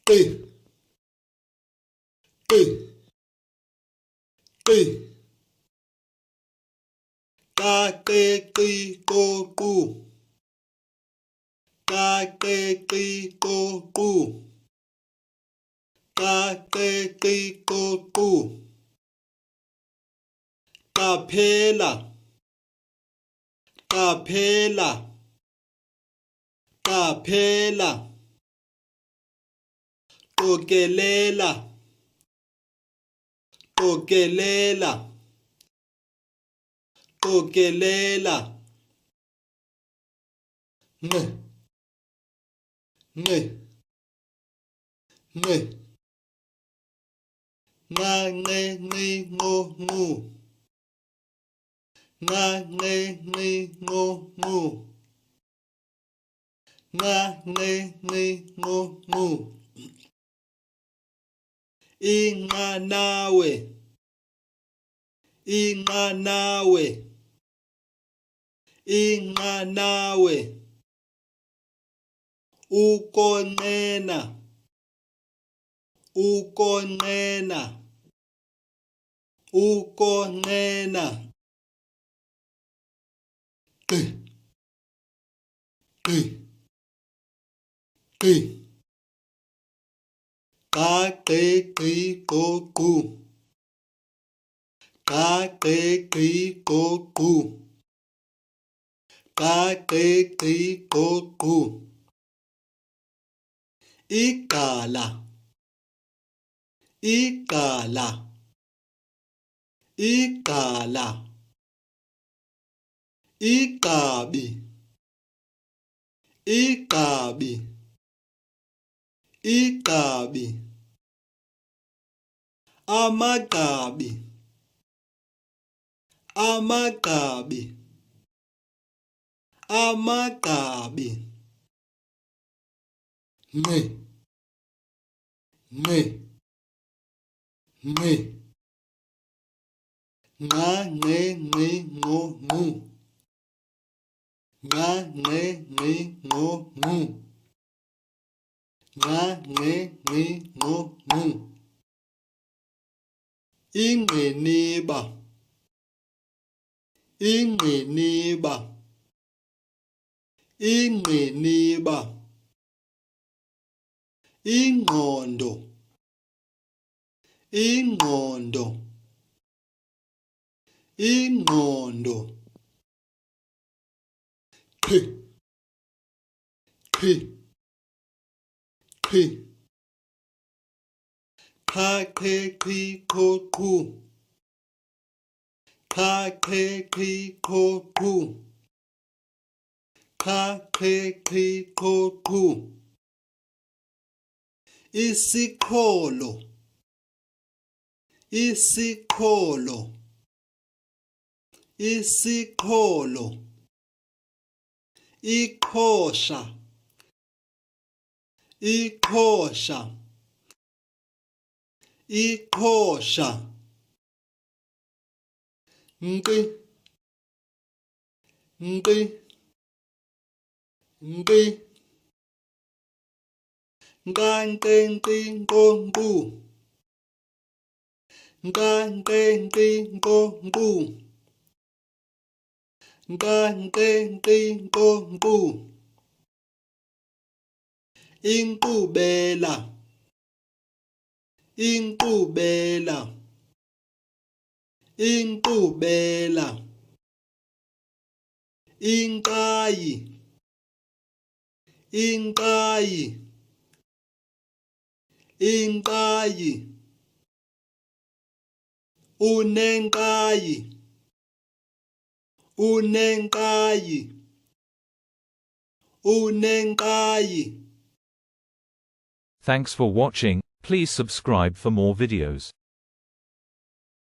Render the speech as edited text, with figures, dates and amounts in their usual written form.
qi qi qi qa qe qi qo qu qa qe qi qo qu qa qe qi qo qu qaphela qaphela qaphela qokelela qokelela qokelela nqe nqe nqe nqa nqe nqi nqo nqu nqa nqe nqi nqo nqu nqa nqe nqi nqo nqu inqanawe inqanawe inqanawe ukonqena ukonqena ukonqena qi qi qi qa qe qi qo qu qa qe qi qo qu qa qe qi qo qu iqala iqala iqala iqabi iqabi iqabi amagqabi amagqabi amagqabi nqe nqe nqe nqa nqe nqi nqo nqu nqa nqe nqi nqo nqu nqa nqe nqi nqo nqu ingqiniba ingqiniba ingqiniba ingqondo ingqondo ingqondo qhi qhi qhi qa qhe qhi qho qhu qa qhe qhi qho qhu qa qhe qhi qho qhu isiqholo isiqholo isiqholo iqhosha iqhosha iqhosha nqi nqi nqi nqa nqe nqi nqo nqu nqa nqe nqi nqo nqu nqa nqe nqi nqo nqu inkqubela inkqubela inkqubela inqayi inqayi inqayi unenqayi unenqayi unenqayi. Thanks for watching. Please subscribe for more videos.